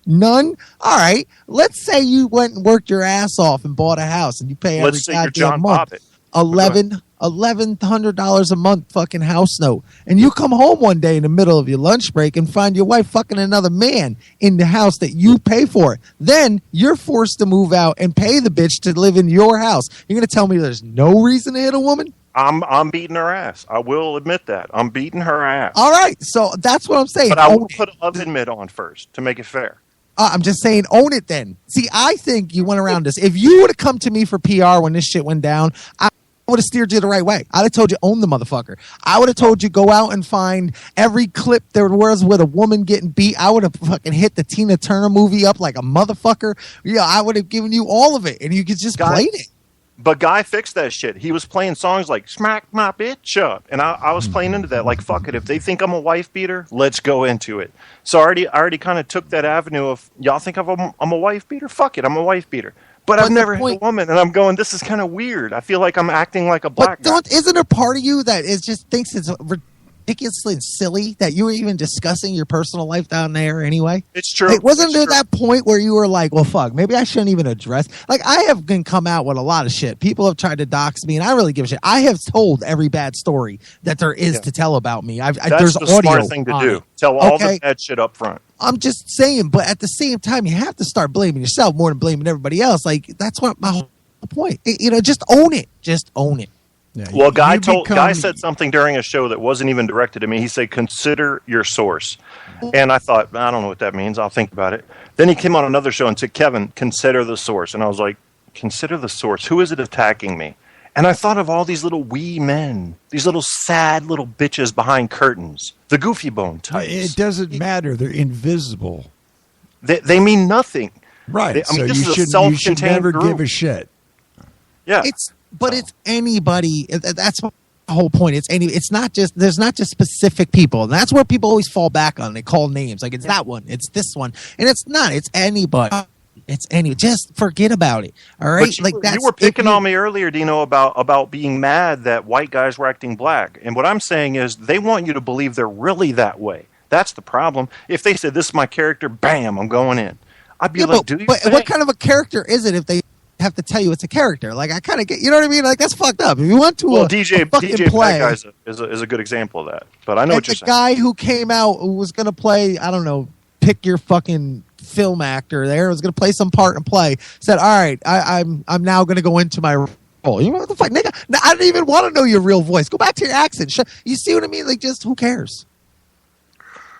None? All right. Let's say you went and worked your ass off and bought a house and you pay every goddamn month $1,100 a month fucking house note. And you come home one day in the middle of your lunch break and find your wife fucking another man in the house that you pay for. Then you're forced to move out and pay the bitch to live in your house. You're going to tell me there's no reason to hit a woman? I'm beating her ass. I will admit that. I'm beating her ass. All right. So that's what I'm saying. But I will put a oven mitt on first to make it fair. I'm just saying, own it then. See, I think you went around this. If you would have come to me for PR when this shit went down, I would have steered you the right way. I'd have told you, own the motherfucker. I would have told you, go out and find every clip there was with a woman getting beat. I would have fucking hit the Tina Turner movie up like a motherfucker. Yeah, I would have given you all of it, and you could just play it. But Guy fixed that shit. He was playing songs like "Smack My Bitch Up," and I was playing into that. Like, fuck it. If they think I'm a wife beater, let's go into it. So I already kind of took that avenue of, y'all think I'm a wife beater? Fuck it, I'm a wife beater. But I've never hit a woman, and I'm going, this is kind of weird. I feel like I'm acting like a black guy. Isn't there a part of you that just thinks it's ridiculously silly that you were even discussing your personal life down there anyway? It's true. Like, wasn't there that point where you were like, well, fuck, maybe I shouldn't even address. Like, I have been come out with a lot of shit. People have tried to dox me, and I really give a shit. I have told every bad story that there is to tell about me. That's there's the audio smart thing to do. Tell all the bad shit up front. I'm just saying, but at the same time, you have to start blaming yourself more than blaming everybody else. Like, that's what my whole point. Just own it. Just own it. Yeah, well, Guy said something during a show that wasn't even directed to me. He said, consider your source. And I thought, I don't know what that means. I'll think about it. Then he came on another show and said, Kevin, consider the source. And I was like, consider the source. Who is it attacking me? And I thought of all these little wee men, these little sad little bitches behind curtains, the goofy bone types. It doesn't matter. They're invisible. They mean nothing. Right. I mean, so this is a self-contained you should never group. give a shit. Yeah. It's anybody. That's the whole point. It's not just, there's not just specific people. And that's where people always fall back on. They call names. Like, it's that one. It's this one. And it's not. It's anybody. Just forget about it. All right. But you were picking on me earlier, Dino, about being mad that white guys were acting black. And what I'm saying is they want you to believe they're really that way. That's the problem. If they said, this is my character, bam, I'm going in. I'd be like, do you think? What kind of a character is it if they have to tell you it's a character? Like, I kind of get, you know what I mean? Like, that's fucked up. If you want to DJ play, Bad Guy is a good example of that. But I know what you're saying. The guy who came out who was going to play, I don't know, pick your fucking film actor there, was going to play some part and play, said, all right, I'm now going to go into my role. You know what the fuck, nigga? I don't even want to know your real voice. Go back to your accent. You see what I mean? Like, just who cares?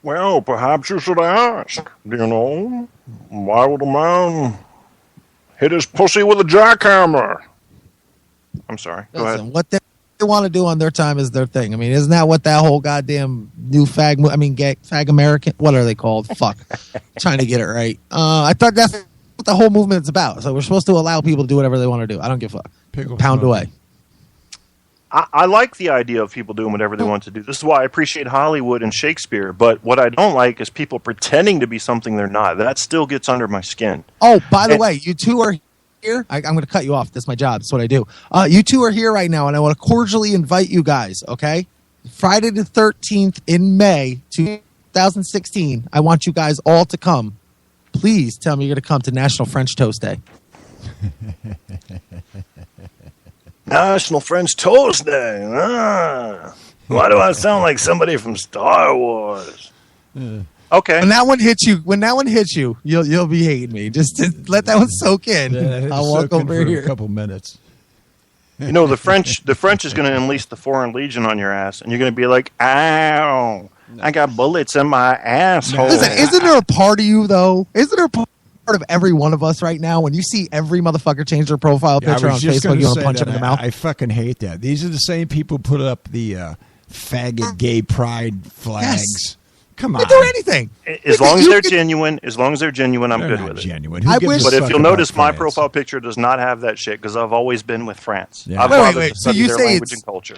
Well, perhaps you should ask, why would a man hit his pussy with a jackhammer? I'm sorry. Go ahead. What they want to do on their time is their thing. I mean, isn't that what that whole goddamn new fag American, what are they called? Fuck. Trying to get it right. I thought that's what the whole movement's about. So we're supposed to allow people to do whatever they want to do. I don't give a fuck. Pound away. I like the idea of people doing whatever they want to do. This is why I appreciate Hollywood and Shakespeare. But what I don't like is people pretending to be something they're not. That still gets under my skin. Oh, by the way, you two are here. I'm going to cut you off. That's my job. That's what I do. You two are here right now, and I want to cordially invite you guys, okay? Friday the 13th in May 2016. I want you guys all to come. Please tell me you're going to come to National French Toast Day. National French Toast Day. Why do I sound like somebody from Star Wars? Okay. When that one hits you, you'll be hating me. Just to let that one soak in. I'll walk over here a couple minutes. You know, the French is going to enlist the Foreign Legion on your ass, and you're going to be like, ow, I got bullets in my asshole. Listen, isn't there a part of you, though? Isn't there a part of every one of us right now when you see every motherfucker change their profile picture on Facebook, you want to punch him in the mouth? I fucking hate that. These are the same people who put up the faggot gay pride flags. Yes. Come on. They do anything. As long as they're genuine, I'm good with it. Genuine. But if you'll notice, my profile picture does not have that shit because I've always been with France. Yeah. I've bothered to study their language and culture.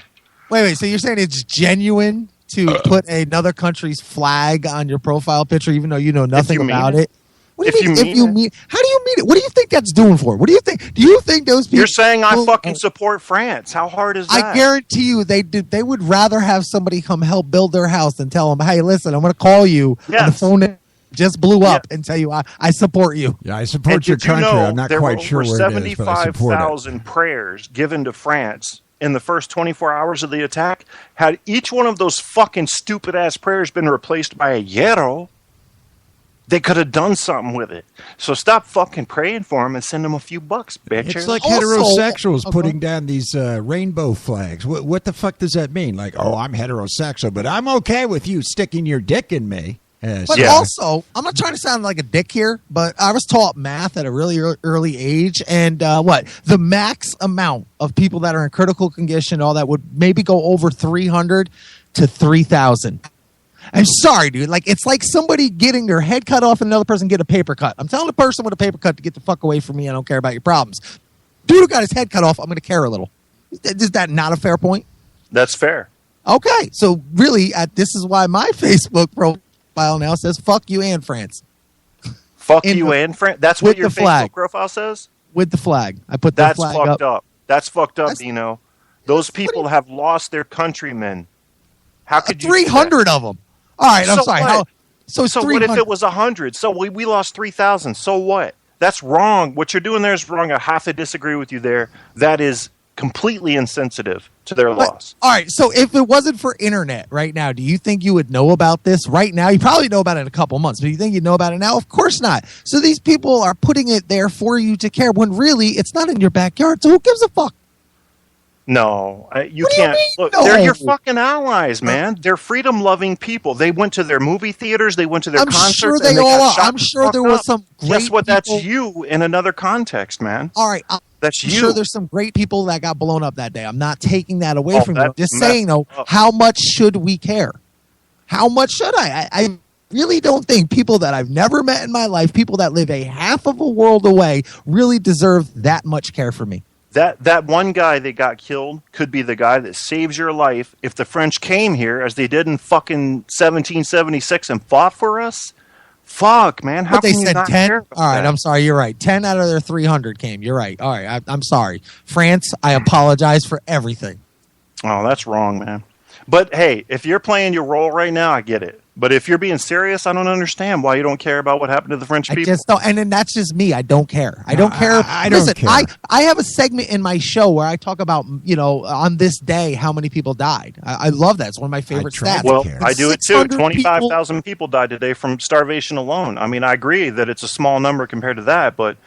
Wait. So you're saying it's genuine to put another country's flag on your profile picture, even though you know nothing about it? What do you mean? How do you mean it? What do you think that's doing for? What do you think? Do you think those people? You're saying I fucking support France. How hard is that? I guarantee you, they would rather have somebody come help build their house than tell them, "Hey, listen, I'm going to call you on the phone just blew up and tell you I support you. Yeah, I support your country. I'm not quite sure where it is, but I support it. 75,000 prayers given to France in the first 24 hours of the attack. Had each one of those fucking stupid-ass prayers been replaced by a hierro, they could have done something with it. So stop fucking praying for them and send them a few bucks, bitch. It's like heterosexuals putting down these rainbow flags. What the fuck does that mean? Like, oh, I'm heterosexual, but I'm okay with you sticking your dick in me. But also, I'm not trying to sound like a dick here, but I was taught math at a really early age, and the max amount of people that are in critical condition, all that would maybe go over 300 to 3,000. I'm sorry, dude. Like, it's like somebody getting their head cut off and another person get a paper cut. I'm telling the person with a paper cut to get the fuck away from me. I don't care about your problems. Dude who got his head cut off, I'm going to care a little. Is that not a fair point? That's fair. Okay. So, really, this is why my Facebook profile now says, fuck you and France. Fuck you and France? That's what your Facebook profile says? With the flag. I put the flag up. That's fucked up. That's fucked up, Dino. Those people have lost their countrymen. How could you 300 of them. All right, I'm sorry. So what if it was 100? So we lost 3,000. So what? That's wrong. What you're doing there is wrong. I have to disagree with you there. That is completely insensitive to their loss. All right, so if it wasn't for internet right now, do you think you would know about this right now? You probably know about it in a couple months, but do you think you'd know about it now? Of course not. So these people are putting it there for you to care when really it's not in your backyard, so who gives a fuck? No, you can't. Look, they're your fucking allies, man. They're freedom-loving people. They went to their movie theaters. They went to their concerts. Sure they all are. I'm sure there was some great Guess what? people. That's you in another context, man. All right. That's you. I'm sure there's some great people that got blown up that day. I'm not taking that away from you. I'm just saying, though, how much should we care? How much should I? I really don't think people that I've never met in my life, people that live a half of a world away, really deserve that much care for me. That one guy that got killed could be the guy that saves your life if the French came here, as they did in fucking 1776, and fought for us. Fuck, man. How can you not care about All right, that? I'm sorry. You're right. 10 out of their 300 came. You're right. All right, I'm sorry. France, I apologize for everything. Oh, that's wrong, man. But, hey, if you're playing your role right now, I get it. But if you're being serious, I don't understand why you don't care about what happened to the French people. And then that's just me. I don't care. I don't care. Listen, I have a segment in my show where I talk about, on this day, how many people died. I love that. It's one of my favorite stats. Well, I do it too. 25,000 people died today from starvation alone. I mean, I agree that it's a small number compared to that, but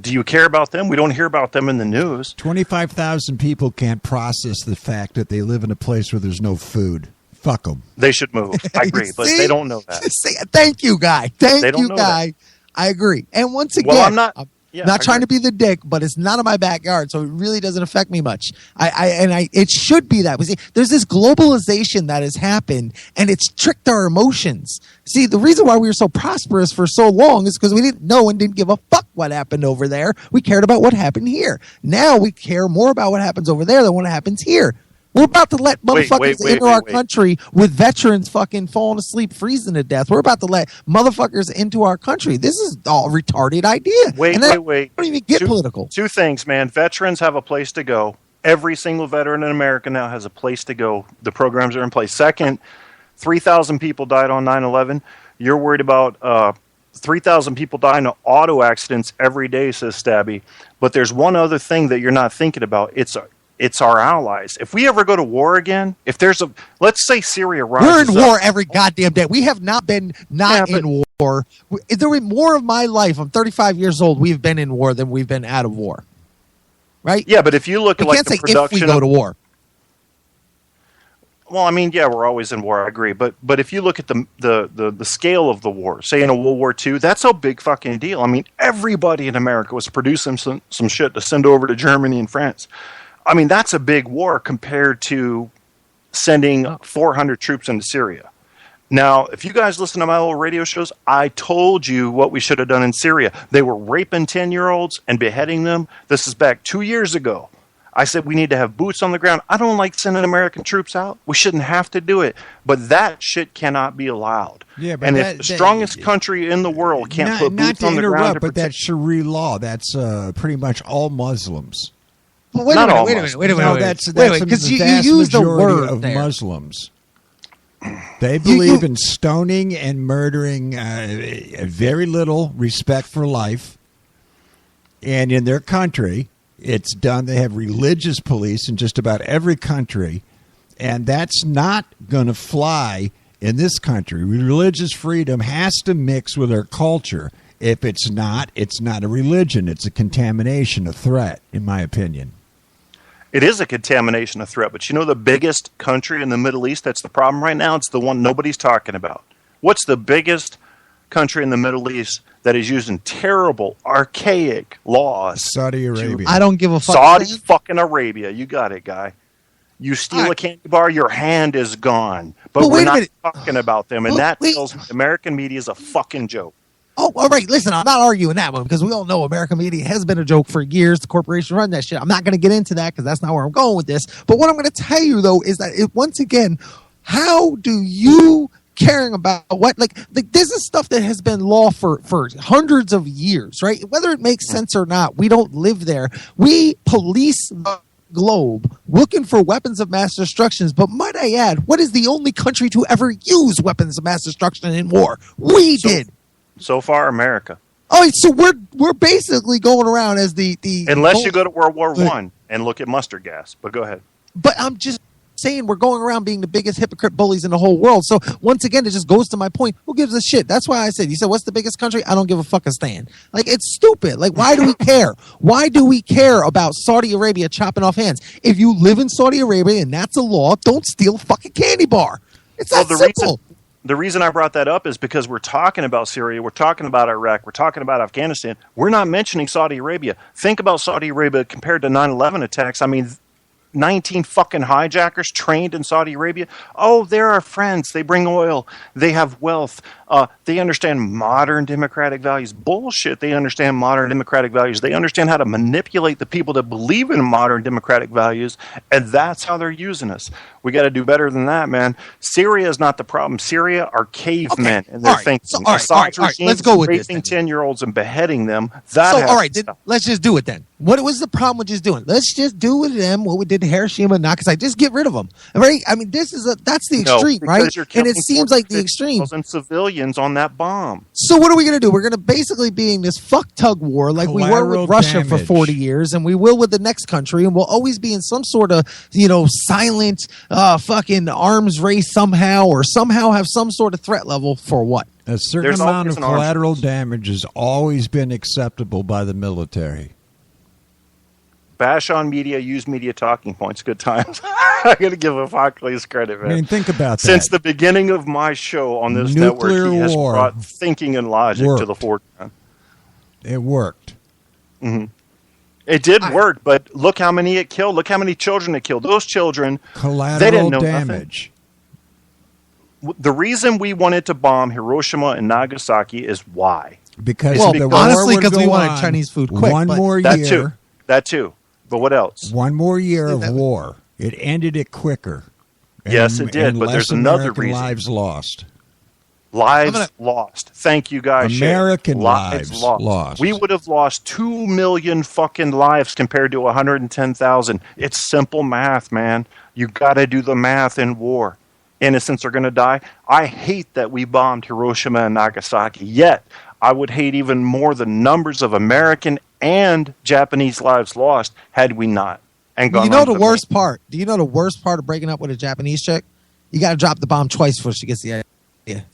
do you care about them? We don't hear about them in the news. 25,000 people can't process the fact that they live in a place where there's no food. Fuck them. They should move. I agree, but they don't know that. Thank you, guy. Thank you, guy. I agree. And once again, I'm not trying to be the dick, but it's not in my backyard, so it really doesn't affect me much. It should be that. See, there's this globalization that has happened, and it's tricked our emotions. See, the reason why we were so prosperous for so long is because we didn't know and didn't give a fuck what happened over there. We cared about what happened here. Now we care more about what happens over there than what happens here. We're about to let motherfuckers into our country with veterans fucking falling asleep, freezing to death. We're about to let motherfuckers into our country. This is all a retarded idea. Wait. Don't even get political. Two things, man. Veterans have a place to go. Every single veteran in America now has a place to go. The programs are in place. Second, 3,000 people died on 9/11. You're worried about 3,000 people die in auto accidents every day, says Stabby. But there's one other thing that you're not thinking about. It's our allies. If we ever go to war again, let's say Syria rises We're in war every goddamn day. We have not been in war. In more of my life, I'm 35 years old, we've been in war than we've been out of war. Right? Yeah, but if you look at like the production... if we go to war. Well, I mean, yeah, we're always in war, I agree. But if you look at the scale of the war, say in a World War II, that's a big fucking deal. I mean, everybody in America was producing some shit to send over to Germany and France. I mean, that's a big war compared to sending 400 troops into Syria. Now, if you guys listen to my old radio shows, I told you what we should have done in Syria. They were raping 10-year-olds and beheading them. This is back 2 years ago. I said we need to have boots on the ground. I don't like sending American troops out. We shouldn't have to do it. But that shit cannot be allowed. Yeah, but if the strongest country in the world can't put boots on the ground to protect... But that's Sharia law. That's pretty much all Muslims. Wait a minute. Because you use the word of there. Muslims. They believe in stoning and murdering, very little respect for life. And in their country, it's done. They have religious police in just about every country. And that's not going to fly in this country. Religious freedom has to mix with our culture. If it's not a religion. It's a contamination, a threat, in my opinion. It is a contamination, a threat. But you know the biggest country in the Middle East that's the problem right now? It's the one nobody's talking about. What's the biggest country in the Middle East that is using terrible, archaic laws? Saudi Arabia. I don't give a fuck. Saudi fucking Arabia. You got it, guy. You steal a candy bar, your hand is gone. But we're not talking about them. And that tells me American media is a fucking joke. Oh, all right. Listen, I'm not arguing that one because we all know American media has been a joke for years. The corporation run that shit. I'm not going to get into that because that's not where I'm going with this. But what I'm going to tell you, though, is that once again, how do you caring about what like this is stuff that has been law for hundreds of years, right? Whether it makes sense or not, we don't live there. We police the globe looking for weapons of mass destruction. But might I add, what is the only country to ever use weapons of mass destruction in war? We did. So far, America. Oh, so we're basically going around as the unless you go to World War I and look at mustard gas. But go ahead. But I'm just saying we're going around being the biggest hypocrite bullies in the whole world. So once again, it just goes to my point. Who gives a shit? That's why I said, you said, what's the biggest country? I don't give a fuck a stand. Like, it's stupid. Like, why do we care? Why do we care about Saudi Arabia chopping off hands? If you live in Saudi Arabia and that's a law, don't steal a fucking candy bar. It's that simple. The reason I brought that up is because we're talking about Syria, we're talking about Iraq, we're talking about Afghanistan. We're not mentioning Saudi Arabia. Think about Saudi Arabia compared to 9/11 attacks. I mean, 19 fucking hijackers trained in Saudi Arabia. Oh, they're our friends. They bring oil. They have wealth. They understand modern democratic values. Bullshit. They understand modern democratic values. They understand how to manipulate the people that believe in modern democratic values, and that's how they're using us. We got to do better than that, man. Syria is not the problem. Syria are cavemen, and they're thinking. So, all right. Let's go with this. Raping 10-year-olds and beheading them. Let's just do it then. What was the problem with just doing? Let's just do with them what we did to Hiroshima and Nagasaki. Just get rid of them. Right? I mean, that's the extreme, right? And it seems like the extreme. Civilians on that bomb. So what are we going to do? We're going to basically be in this fuck tug war like we were with Russia for 40 years, and we will with the next country, and we'll always be in some sort of, silent fucking arms race somehow, or somehow have some sort of threat level for what? A certain amount of collateral damage has always been acceptable by the military. Bash on media, use media talking points. Good times. I got to give Apocalypse credit, man. I mean, think about that. Since the beginning of my show on this network, he has brought thinking and logic to the forefront. It worked. Mm-hmm. It did work, but look how many it killed. Look how many children it killed. Those children, they didn't know damage. Nothing. The reason we wanted to bomb Hiroshima and Nagasaki is why? Because honestly, because we wanted Chinese food quick. One more year. That too. But what else? One more year of war. It ended it quicker. Yes, it did. But there's another reason. Lives lost. Lost. Thank you, guys. American lives lost. We would have lost 2 million fucking lives compared to 110,000. It's simple math, man. You got to do the math in war. Innocents are going to die. I hate that we bombed Hiroshima and Nagasaki. Yet, I would hate even more the numbers of American and Japanese lives lost had we not. And Do you know the worst part of breaking up with a Japanese chick? You got to drop the bomb twice before she gets the idea.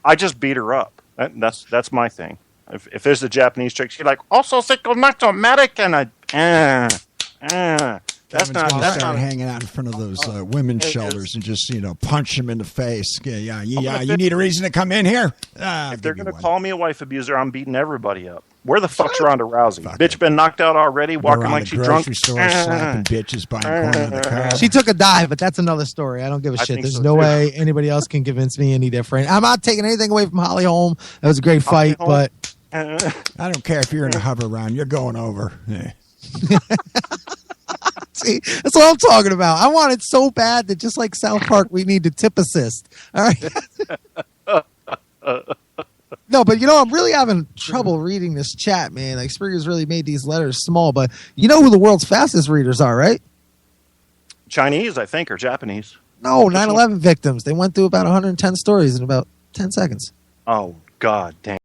I just beat her up. That's my thing. If there's a Japanese chick, she's like, also not American. That's not hanging out in front of those women's shelters and just punch them in the face. Yeah. You need a reason to come in here. If they're going to call me a wife abuser, I'm beating everybody up. Where the fuck's Ronda Rousey? Bitch been knocked out already, walking like she's drunk. Store, slapping bitches, buying corn in the car. She took a dive, but that's another story. I don't give a shit. There's no way anybody else can convince me any different. I'm not taking anything away from Holly Holm. That was a great fight, but I don't care if you're in a hover round. You're going over. See, that's what I'm talking about. I want it so bad that just like South Park, we need to tip assist. All right. No, but I'm really having trouble reading this chat, man. Like Springer's really made these letters small, but you know who the world's fastest readers are, right? Chinese, I think, or Japanese. No, 9/11 victims. They went through about 110 stories in about 10 seconds. Oh, God damn.